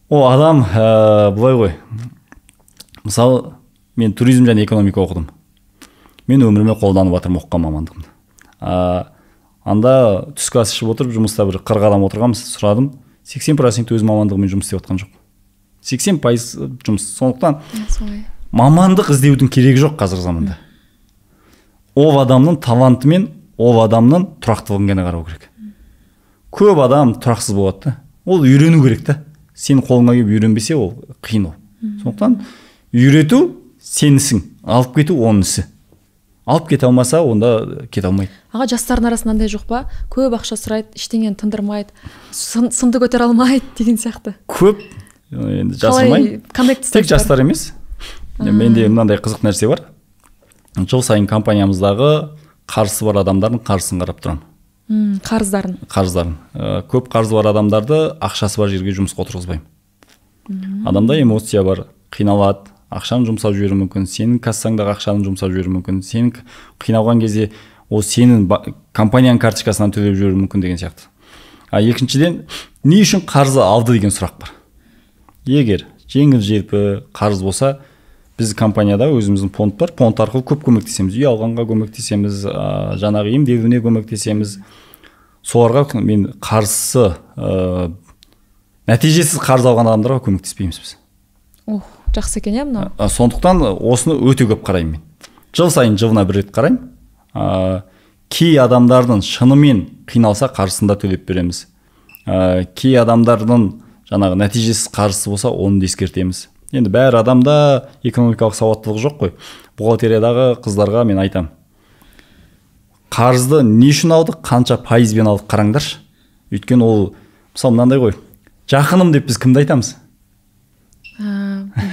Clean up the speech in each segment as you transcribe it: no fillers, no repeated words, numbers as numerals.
О адам былай ғой. Мысалы, мен туризм және экономика оқыдым. Мен өміріме қолданып жатырмын оқыған мамандығымды. Анда түскі ас ішіп отырып, жұмыста бір 40 адам отырғанбыз, сұрадым. 80% өз мамандығымен жұмыс істеп жатқан жоқ. 80% жұмыс. Сондықтан мамандық іздеудің керегі жоқ қазіргі заманда. Ол адамның таланты мен ол адамның тұрақтылығын ғана қарау керек. Көп адам тұрақсыз болады. Ол үйрену керек та. Сен қолыңа келіп үйренбесе, ол қиын ол. Сондықтан үйрету сенісің, алып кету оның ісі. Алып кете алмаса, онда кете алмайды. Аға, жастардың арасында андай жоқ па? Көп ақша сұрайды, ештеңені тындырмайды, сынды көтере алмайды деген сияқты. Көп, енді жасырмай. Тек жастар емес. Менде мынандай қызық нәрсе бар. Жыл сайын компаниямыздағы қарызы бар адамдардың қаржысын қарап тұрамын. Қарыздарын. Көп қарызы бар адамдарды ақшасы бар жерге жұмысқа отырғызбаймын. Адамда эмоция бар, қиналады, ақшаны жұмсап жіберуі мүмкін, сенің кассаңдағы ақшаны жұмсап жіберуі мүмкін, сенің қиналған кезде ол сенің компанияның карточкасынан төлеп жіберуі мүмкін деген сияқты. Екіншіден, не үшін қарызы алды деген сұрақ бар. Егер жеңіл-желпі қарыз болса, біз компанияда өзіміздің фонд бар, фонд арқылы көп көмектесеміз, үй алғанға көмектесеміз, жаңағы емделуіне көмектесеміз. Соларға мен қарызы, нәтижесіз қарыз алған адамдарға көмектеспейміз біз. Жақсы екен, мынау. Сондықтан осыны өте көп қараймын мен. Жыл сайын жылына бір рет қараймын. Кей адамдардың шынымен қиналса қаржысында төлеп береміз. Кей адамдардың жаңағы нәтижесіз қаржысы болса, оны ескертеміз. Енді бәрі адамда экономикалық сауаттылық жоқ қой. Бухгалтериядағы қыздарға мен айтам. Қарызды не үшін алдық, қанша пайызбен алдық қараңдаршы. Өйткені ол, мысалы мынандай ғой, жақыным деп біз кімді айтамыз?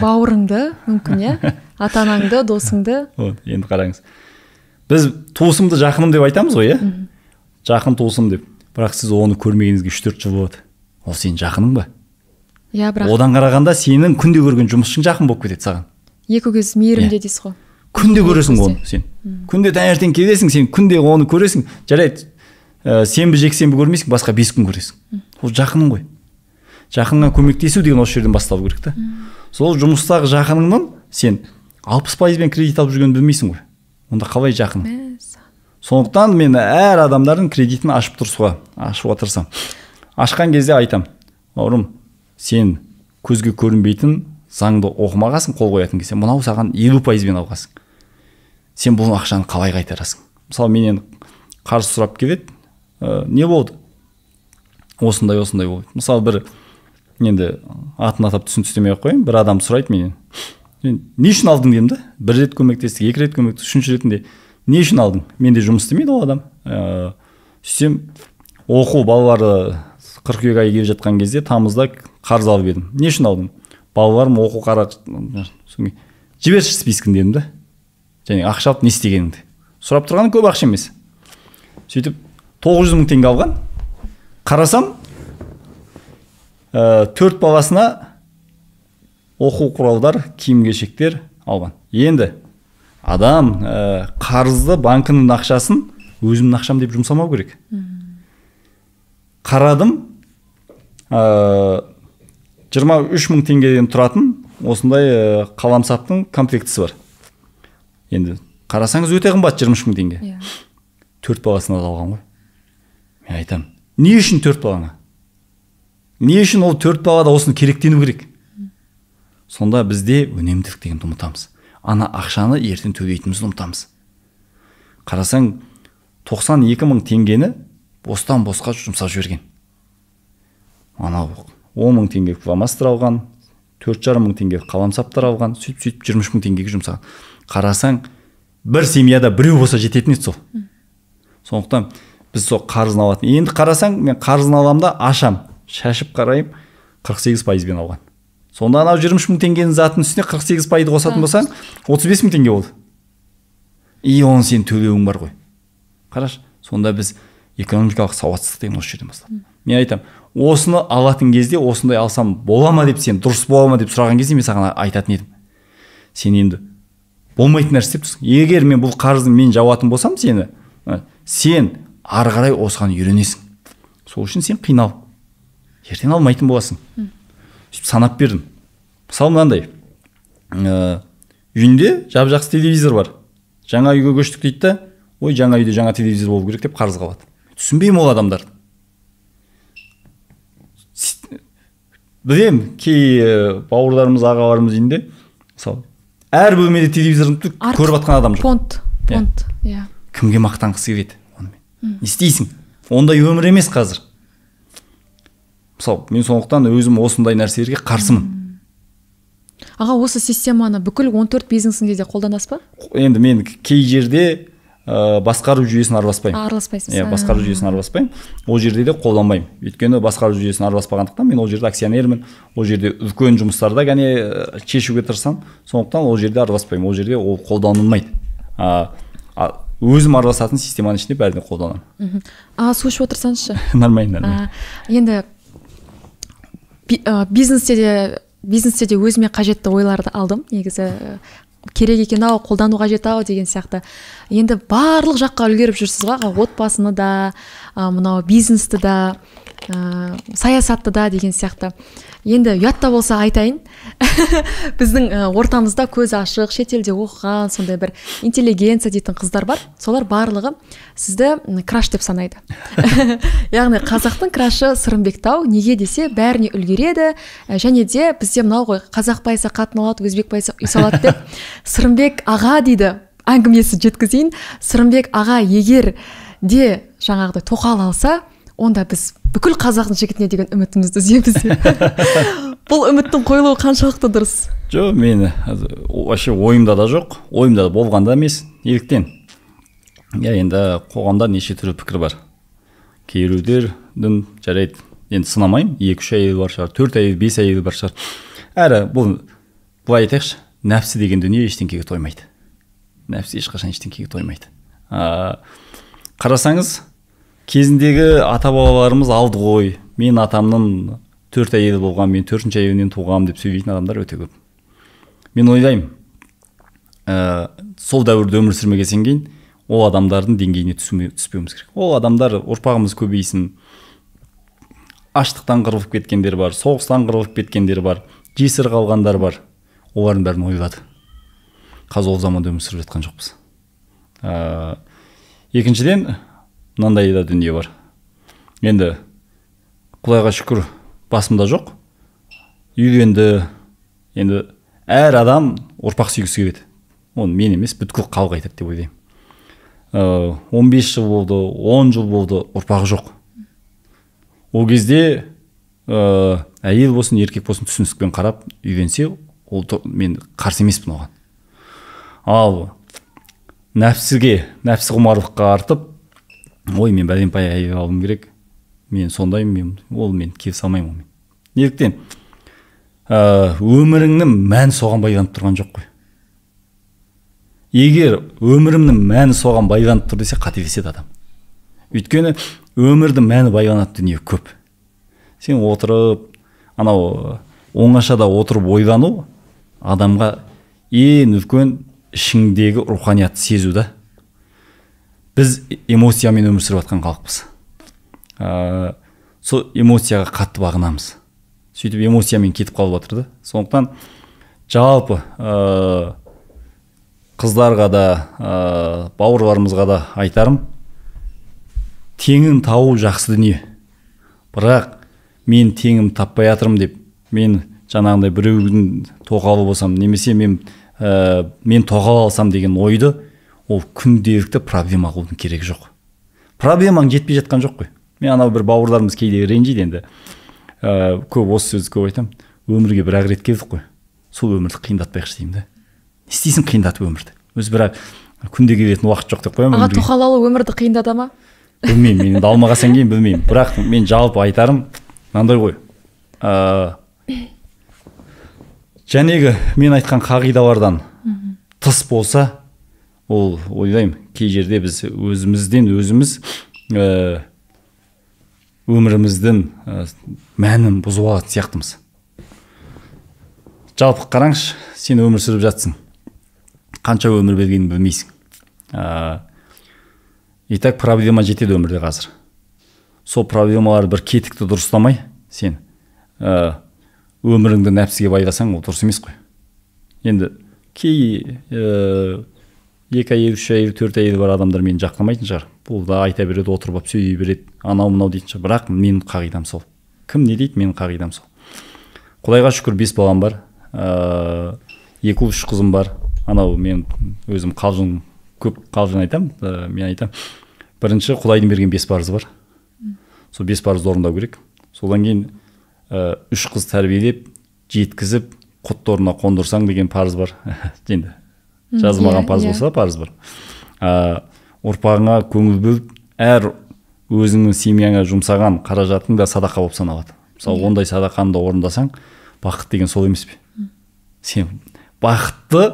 Бауырыңды, мүмкін, иә? Ата-анаңды, досыңды. Енді қараңыз. Біз туысымды жақыным деп айтамыз ғой, иә? Жақын туысым деп. Бірақ сіз оны көрмегеніңізге 3-4 жыл болады. Ол сенің жақының ба? Иә, бірақ. Одан қарағанда сенің күнде көрген жұмысшың жақын болып кетеді саған. Екі көз мейірімде дейсіз ғой. Күнде көресің оны сен. Күнде таңертең келесің, сен күнде оны көресің. Жарайды, сенбі жексенбі көрмейсің, басқа 5 күн көресің. Ол жақының ғой. Жақынға көмектесу деген осы жерден басталу керек та. Сол жұмыстағы жақыныңнан сен 60%-бен кредит алып жүргенін білмейсің ғой. Онда қалай жақын? Сондықтан мен әр адамдардың кредитін ашып ашуға тырысамын. Ашқан кезде айтам: "Бауырым, сен көзге көрінбейтін заңды оқымағасың, қол қоятын кезде, мынау саған 50%-бен алғасың. Сен бұл ақшаны қалай қайтарасың?" Мысалы, менен қарыз сұрап келеді. Не болды? Осындай болды. Мысалы, бір енді атын атап түсін түстемей қояйын. Бір адам сұрайды менен: "Не үшін алдың?" деймін да. Бір рет көмектестік, 2 рет көмектестік, 3-ші ретінде не үшін алдың? Менде жұмыс істемейді ол адам. Сөйтсем, оқу балалары қыркүйек айы келіп жатқан кезде тамызда қарыз алып едім. Не үшін алдың? Балаларым оқу жіберші спискін дедім да. Және ақша алып не істегеніңді. Сұрап тұрғаны көп ақша емес. Сөйтіп 900 мың теңге алған. Қарасам, 4 баласына оқу құралдар, киім-кешектер алған. Енді адам қарызды, банкінің ақшасын өзімнің ақшам деп жұмсамау керек. Қарадым, 23 мың теңгеден тұратын осындай қаламсаптың комплектісі бар. Енді қарасаңыз өте қымбат, 23 мың теңге. 4 баласына алған ғой. Мен айтам: "Не үшін 4 балаңа? Не үшін ол 4 балада осыны керектену керек?" Сонда бізде үнемділік дегенді ұмытамыз. Ана ақшаны ертең төлейтінімізді ұмытамыз. Қарасаң, 92 мың теңгені бостан босқа жұмсап жіберген. Ана 10 мың теңге фломастер алған, 4,5 мың теңге қаламсаптар алған, сөйтіп 23 мың теңгеге жұмсаған. Қарасаң, бір семьяда біреу болса жететін еді сол. Сондықтан біз сол қарызын алатын. Енді қарасаң, мен қарызын аламда ашам, шашып қарайым, 48%-бен алған. Сонда анау 23 мың теңгенің затын үстіне 48%-ды қосатын болсаң, 35 мың теңге болды. Оны сен төлеуің бар ғой. Қараш, сонда біз экономикалық сауатсыздық деген осы жерден басталды. Мен айтам, осыны алатын кезде осындай алсам бола ма деп, сен дұрыс бола ма деп сұраған кезде мен саған айтатын едім: "Сен енді болмайтын нәрсе істеп тұрсың. Егер мен бұл қарызды мен жауатын болсам сен ары қарай осыған үйренесің. Сол үшін сен қинал. Ертең алмайтын боласың." сөйтіп санап бердім. Мысалы мынандай, үйінде жап-жақсы телевизор бар. Жаңа үйге көштік дейді да, ой, жаңа үйде жаңа телевизор болу керек деп қарызға алады. Түсінбеймін ол адамдарды. Білем, кей бауырларымыз, ағаларымыз үйінде, мысалы, әр бөлмеде телевизорды көріп жатқан адам жоқ. Понт, иә. Кімге мақтанғысы келеді онымен? Не істейсің? Ондай өмір емес қазір. Мысалы, мен сондықтан өзім осындай нәрселерге қарсымын. Аға, осы системаны бүкіл 14 бизнесіңде де қолданасыз ба? Енді мен кей жерде басқару жүйесін араласпаймын. Араласпайсыз. Басқару жүйесін араласпаймын. Ол жерде де қолданбаймын. Өйткені басқару жүйесін араласпағандықтан мен ол жерде акционермін. Ол жерде үлкен жұмыстарды ғана шешуге тырысамын. Сондықтан ол жерде араласпаймын. Ол жерде ол қолданылмайды. Өзім араласатын системаның ішінде бәріне қолданамын. Су ішіп отырсаңызшы. Нормально. Енді бизнесте де өзіме қажетті ойларды алдым. Негізі керек екен ау, қолдану қажет ау деген сияқты. Енді барлық жаққа үлгеріп жүрсіз ғой, отбасыны да, мынау бизнесті да, саясатты да деген сияқты. Енді ұятта болса айтайын, біздің ортамызда көз ашық, шетелде оқыған, сондай бір интеллигенция дейтін қыздар бар. Солар барлығы сізді краш деп санайды. Яғни қазақтың крашы Сырымбектау, неге десе бәріне үлгереді, және де бізде мынау ғой, қазақ байса қатын алады, өзбек байса үй салады деп. Сырымбек аға дейді, әңгімесі жеткізейін. Сырымбек аға егер де жаңағыдай тоқал алса, онда біз бүкіл қазақтың жігітіне деген үмітімізді үземіз. Бұл үміттің қойылуы қаншалықты дұрыс? Жоқ, мен вообще ойымда да жоқ, ойымда да болған да емес. Неліктен? Енді қоғамда неше түрлі пікір бар. Кейбіреулердің жарайды, енді сынамаймын, 2-3 әйел бар шығар, 4 әйел, 5 әйел бар шығар. Әрі бұл былай айтайықшы, нәпсі деген дүние ештеңкеге тоймайды. Нәпсі ешқашан ештеңкеге тоймайды. Қарасаңыз, кезіндегі ата-бабаларымыз алды ғой, мен атамның 4 әйелі болған, мен 4-ші әйелінен туғам деп сөйлейтін адамдар өте көп. Мен ойлаймын, сол дәуірде өмір сүрмегеннен кейін ол адамдардың деңгейіне түспеуіміз керек. Ол адамдар, ұрпағымыз көбейсін, аштықтан қырылып кеткендер бар, соғыстан қырылып кеткендер бар, жесір қалғандар бар. Олардың бәрін ойлады. Қазір ол заманда өмір сүріп жатқан жоқпыз. Екіншіден, мынандай да дүние бар. Енді Құдайға шүкір, басымда жоқ. Үйленді. Енді әр адам ұрпақ сүйгісі келеді. Оны мен емес, бүткіл халық айтады деп ойлаймын. 15 жыл болды, 10 жыл болды, ұрпағы жоқ. Ол кезде әйел болсын, еркек болсын түсіністікпен қарап үйленсе, мен қарсы емеспін оған. Ал нәпсі құмарлыққа артып, ой, мен бәленбай әйел алуым керек, мен сондаймын, мен келісе алмаймын онымен. Неліктен? Өміріңнің мәні соған байланып тұрған жоқ қой. Егер өмірімнің мәні соған байланып тұр десе, қателеседі адам. Өйткені өмірдің мәні байланатын дүние көп. Сен отырып, анау оңашада отырып ойлану адамға ең үлкен ішіңдегі руханиятты сезу да. Біз эмоциямен өмір сүріп жатқан халықпыз. Сол эмоцияға қатты бағынамыз. Сөйтіп эмоциямен кетіп қалып жатыр да. Сондықтан жалпы қыздарға да, бауырларымызға да айтарым, теңін тауу жақсы дүние. Бірақ мен теңім таппай жатырмын деп, мен жаңағындай біреудің тоқалы болсам, немесе мен тоқал алсам деген ойды, ол күнделікті проблема қылудың керегі жоқ. Проблемаң жетпей жатқан жоқ қой. Мен анау бір бауырларымыз кейде ренжиді енді. Көп осы сөзді көп айтамын. Өмірге бір-ақ рет келдік қой. Сол өмірді қиындатпайықшы деймін да. Не істейсің қиындатып өмірді? Өзі бірақ күнде келетін уақыт жоқ деп қоямын. Аға, тоқал алу өмірді қиындата ма? Білмеймін, мен енді алмағасан кейін білмеймін. Бірақ мен жалпы айтарым, мынандай ғой. Жәнегі мен айтқан қағидалардан тыс болса, ол ойлаймын, кей жерде біз өзімізден өзіміз өміріміздің мәнін бұзып алатын сияқтымыз. Жалпы қараңшы, сен өмір сүріп жатсың. Қанша өмір бергенін білмейсің. Итак, проблема жетеді өмірде қазір. Сол проблемалар бір кетікті дұрыстамай, сен өміріңді нәпсіге байласаң, ол дұрыс емес қой. Енді кей 2 әйел, 3 әйел, 4 әйел бар адамдар мені жақтамайтын шығар. Бұл да айта береді, отырып алып сөйлей береді, анау мынау дейтін шығар. Бірақ менің қағидам сол. Кім не дейді, менің қағидам сол. Құдайға шүкір 5 балам бар, 2-3 қызым бар. Анау мен өзім көп қалжың айтам, мен айтам. Бірінші, Құдайдың берген 5 парызы бар. Сол 5 парызды орындау керек. Содан кейін 3 қыз тәрбиелеп, жеткізіп, құтты орнына қондырсаң деген парыз бар. Енді жазылмаған парыз болса парыз бар. Ұрпағыңа көңіл бөліп, әр өзіңнің семьяңа жұмсаған қаражатың да садақа болып саналады. Мысалы, ондай садақаны да орындасаң, бақыт деген сол емес пе? Сен бақытты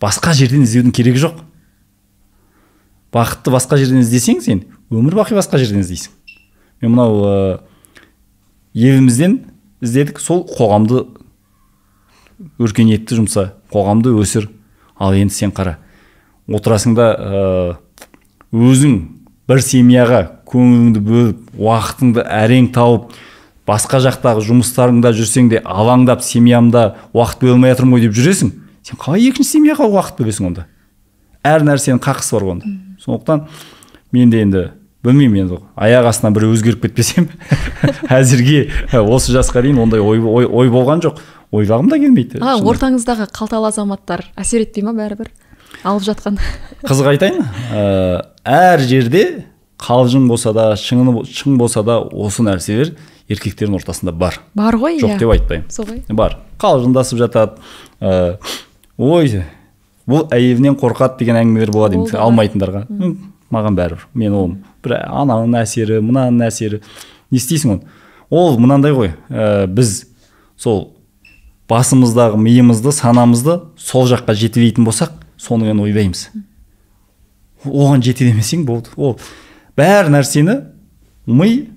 басқа жерден іздеудің керегі жоқ. Бақытты басқа жерден іздесең, сен өмір бақи басқа жерден іздейсің. Мен мынау елімізден іздедік, сол қоғамды өркениетті жұмса, қоғамды өсір. Ал енді сен қара, отырасың да өзің бір семьяға көңіліңді бөліп, уақытыңды әрең тауып, басқа жақтағы жұмыстарыңда жүрсең де, алаңдап, семьямда уақыт бөле алмай жатырмын ғой деп жүресің. Сен қалай екінші семьяға уақыт бөлесің онда? Әр нәрсенің қақысы бар онда. Сондықтан мен де енді білмеймін, енді аяқ астынан бір өзгеріп кетпесем, әзірге осы жасқа дейін ондай ой болған жоқ. Ойлағым да келмейді. Ортаңыздағы қалталы азаматтар әсер етпей ма бәрібір? Алып жатқан. Қызық айтайын, әр жерде қалжың болса да, шың болса да, осы нәрселер еркектердің ортасында бар. Бар ғой, жоқ деп айтпаймын. Бар. Қалжыңдасып жатады. Ой, бұл әйелінен қорқады деген әңгімелер болады енді, алмайтындарға. Маған бәрібір. Мен оны бір ананың әсері, мынаның әсері. Не істейсің оны? Ол мынандай ғой, біз сол басымыздағы миымызды, санамызды сол жаққа жетелейтін болсақ, сонымен ойлаймыз. Оған жетелемесең болды. Ол бәр нәрсені ми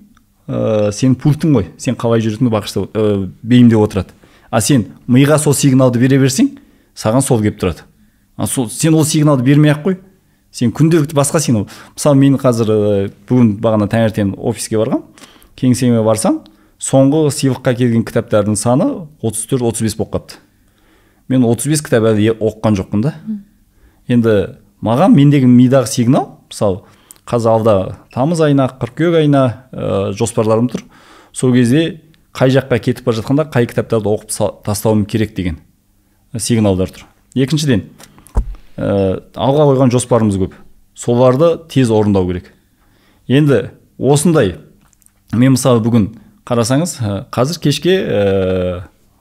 сен пультің ғой. Сен қалай жүретінді бейімдеп отырады. А сен миға сол сигналды бере берсең, саған сол келіп тұрады. Сен ол сигналды бермей-ақ қой. Сен күнделікті басқа сигнал. Мысалы, мен қазір бүгін бағана таңертең офиске барғам. Кеңсеме барсам, соңғы сыйлыққа келген кітаптардың саны 34-35 болып қапты. Мен 35 кітап әлі оқыған жоқпын да. Енді маған мендегі мидағы сигнал, мысалы, қазір алда тамыз айына, қыркүйек айына жоспарларым тұр. Сол кезде қай жаққа кетіп бара жатқанда қай кітаптарды оқып тастауым керек деген сигналдар тұр. Екіншіден, алға қойған жоспарымыз көп. Соларды тез орындау керек. Енді осындай, мен мысалы бүгін қарасаңыз, қазір кешке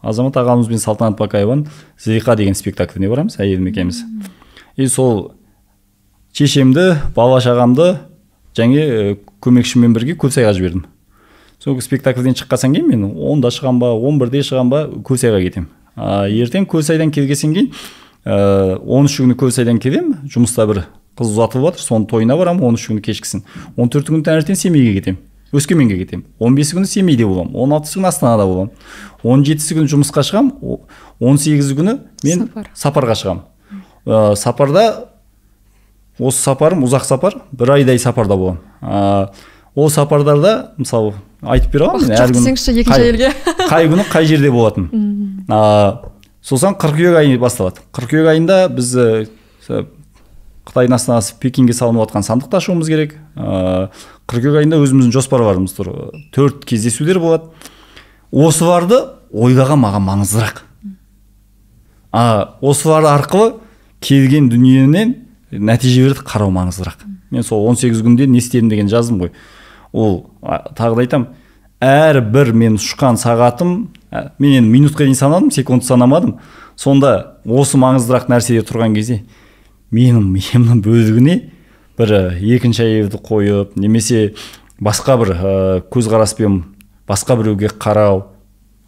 Азамат ағамыз бен Салтанат Бақаеваның Зылиха деген спектакліне барамыз, әйелім екеуміз. И сол шешемді, бала-шағамды және көмекшіммен бірге Көлсайға жібердім. Сол спектакльден шыққаннан кейін мен 10-да шығам ба, 11-де шығам ба, Көлсайға кетем. Ертең Көлсайдан келгесен кейін 13 күні Көлсайдан келем, жұмыста бір қыз ұзатылып жатыр, соның тойына барам, 13 күні кешкісін. 14 күні таңертең Семейге кетем. Өскеменге кетем. 15 күні Семейде болам, 16 күні Астанада болам. 17 күні жұмысқа шығам, 18 күні мен сапарға шығам. Сапарда, осы сапарым ұзақ сапар, бір айдай сапарда болам. Ол сапардарда, мысалы, айтып бере аламын, әр күні қай күні қай жерде болатын. Сосын қыркүйек айы басталады. Қыркүйек айында біз Қытайдың астанасы Пекинге салынып жатқан сандықты ашуымыз керек. Қыркүйек айында өзіміздің жоспарларымыз тұр. 4 кездесулер болады. Осыларды ойлаған маған маңыздырақ. Осылар арқылы келген дүниенен нәтижелерді қарау маңыздырақ. Мен сол 18 күнде не істедім деген жаздым ғой. Ол тағы да айтам, әр бір мен ұшқан сағатым, мен енді минутқа дейін санадым, секунд санамадым. Сонда осы маңыздырақ нәрседе тұрған кезде менің миымның бөлігіне бір екінші әйелді қойып, немесе басқа бір көзқараспен басқа біреуге қарау,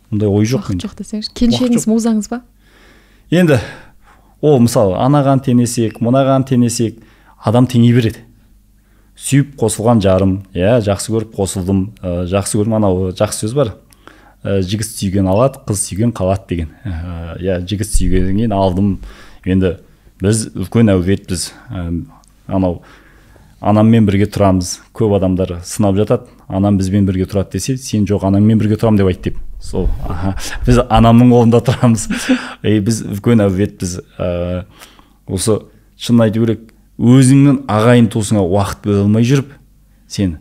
ондай ой жоқ. Уақыт жоқ десеңіз, келіншегіңіз музаңыз ба? Енді ол мысалы анаған теңесек, мынаған теңесек, адам теңей береді. Сүйіп қосылған жарым, жақсы көріп қосылдым, жақсы көрдім, анау жақсы сөз бар. Жігіт сүйген алады, қыз сүйген қалады деген. Жігіт сүйгеннен алдым. Енді біз үлкен әулетпіз. Анау анаммен бірге тұрамыз. Көп адамдар сынап жатады. Анам бізбен бірге тұрады десе, сен жоқ, анаммен бірге тұрам деп айт деп. сол біз анамның қолында тұрамыз. Біз үлкен әулетпіз. Осы шын айту керек, өзіңнің ағайын туысыңа уақыт бөле алмай жүріп, сен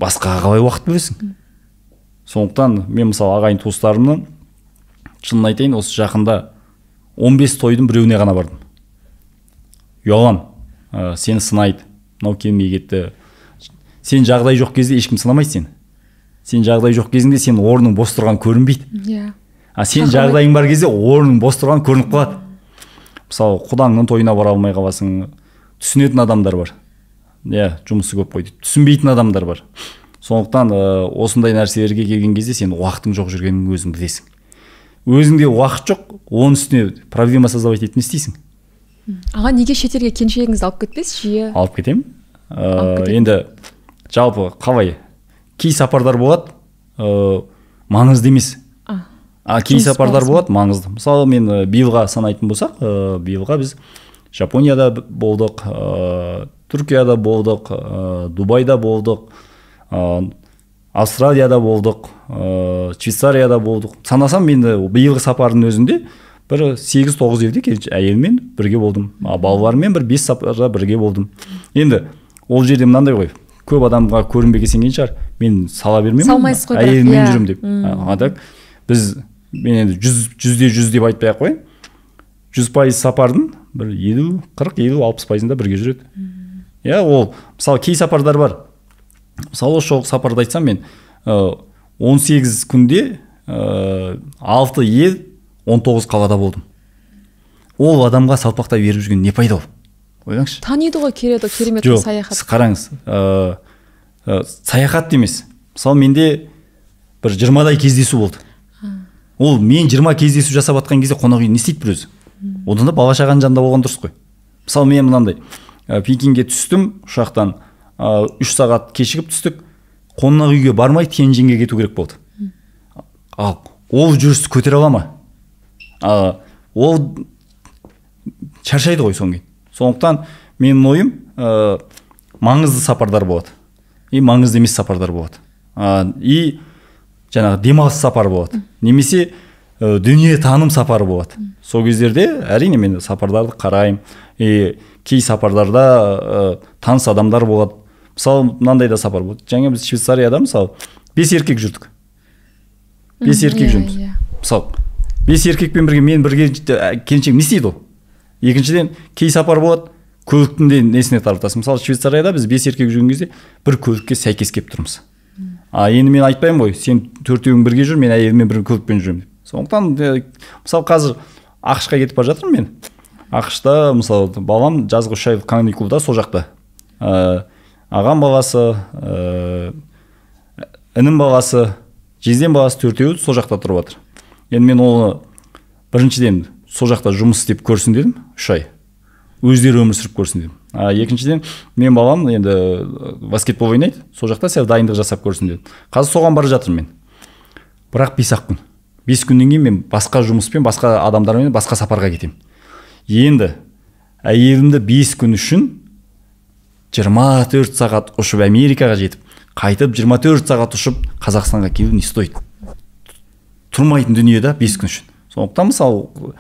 басқаға қалай уақыт бөлесің? Сондықтан мен мысалы ағайын туыстарымның шынын айтайын, осы жақында 15 тойдың біреуіне ғана бардым. Ұялам, сені сынайды, мынау келмей кетті. Сен жағдай жоқ кезде ешкім сынамайды сені. Сен жағдай жоқ кезінде сен орның бос тұрған көрінбейді. Сен жағдайың бар кезде орның бос тұрған көрініп қалады. Мысалы, құдаңның тойына бара алмай қаласың, түсінетін адамдар бар. Жұмысы көп қой дейді. Түсінбейтін адамдар бар. Сондықтан осындай нәрселерге келген кезде сен уақытың жоқ жүргенін өзің білесің. Өзіңде уақыт жоқ, оның үстіне проблема создавать етіп не істейсің? Аға, неге шетелге келіншегіңізді алып кетпейсіз? Жиі алып кетемін. Енді жалпы қалай? Кей сапардар болады, маңызды емес. Кей сапардар болады, маңызды. Мысалы, мен биылға санайтын болсақ, биылға біз Жапонияда болдық, Түркияда болдық, Дубайда болдық, Австралияда болдық, Швейцарияда болдық. Санасам, мен биылғы сапардың өзінде бір 8-9 елде әйелмен бірге болдым. Балалармен бір 5 сапарда бірге болдым. Енді ол жерде мынандай ғой, көп адамға көрінбеге сенген шығар. Мен сала бермеймін, әйелмен жүрім деп. Мен енді 100% деп айтпай ақ қояйын. 100% сапардың бір 40-50-60%-да бірге жүреді. Ол, мысалы, кей сапардар бар. Мысалы, осы сапарды айтсам, мен 18 күнде 6 ел, 19 қалада болдым. Ол адамға салпақта беріп жүрген не пайда ол? Ойлаңызшы. Таниды ғой, керемет саяхат. Қараңыз, саяхат емес. Мысалы, менде бір 20-дай кездесу болды. Ол мен 20 кездесу жасап атқан кезде қонақ үй не істейді бір өзі? Одан да бала шағаның жанында болған дұрыс қой. Мысалы, мен мынандай Пекинге түстім ұшақтан, 3 сағат кешігіп түстік, қонақ үйге бармай Тяньжинге кету керек болды. Ол жүрісті көтере ала ма? Ол шаршайды ғой соң кейін. Сондықтан менің ойым, маңызды сапардар болады. Маңызды емес сапардар болады. Жаңағы демалыс сапар болады. Немесе дүние таным сапары болады. Сол кездерде әрине мен сапардарды қараймын. Кей сапардарда таныс адамдар болады. Мысалы, мынандай да сапар болды. Жаңа біз Швейцарияда, мысалы, 5 еркек жүрдік. 5 еркек жүрміз. Мысалы, 5 еркекпен бірге мен бірге келіншек не істейді ол? Екіншіден, кей сапар болады, көліктің де несіне тартасың. Мысалы, Швейцарияда біз 5 еркек жүрген кезде бір көлікке сәйкес келіп тұрмыз. Енді мен айтпаймын ғой, сен 4-еуің бірге жүр, мен әйеліммен бір көлікпен жүремін деп. Сондықтан, мысалы, қазір ақш-қа кетіп бара жатырмын мен. ақш-та, мысалы, балам жазғы 3 айлық каникулда сол жақта. Ағам баласы, інім баласы, жездем баласы 4-еуі сол жақта тұрып жатыр. Енді мен оны біріншіден сол жақта жұмыс істеп көрсін дедім, 3 ай. Өздері өмір сүріп көрсін дедім. Екіншіден, мен балам енді баскетбол ойнайды, сол жақта сәл дайындық жасап көрсін дедім. Қазір соған бара жатырмын мен. Бірақ 5-ақ күн. 5 күннен кейін мен басқа жұмыспен, басқа адамдармен басқа сапарға кетемін. Енді әйелімді 5 күн үшін 24 сағат ұшып Америкаға жетіп, қайтып 24 сағат ұшып Қазақстанға келу не стоит? Тұрмайтын дүниеде 5 күн үшін. Сондықтан мысалы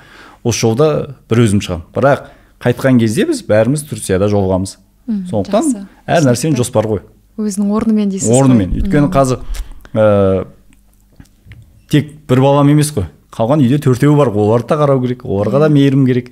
осы жолда бір өзім шығамын. Бірақ қайтқан кезде біз бәріміз Түркияда жолығамыз. Сондықтан әр нәрсенің жоспар ғой. Өзінің орнымен дейсіз ғой. Орнымен. Өйткені қазір тек бір балам емес қой. Қалған үйде 4-еуі бар. Оларды да қарау керек, оларға да мейірім керек.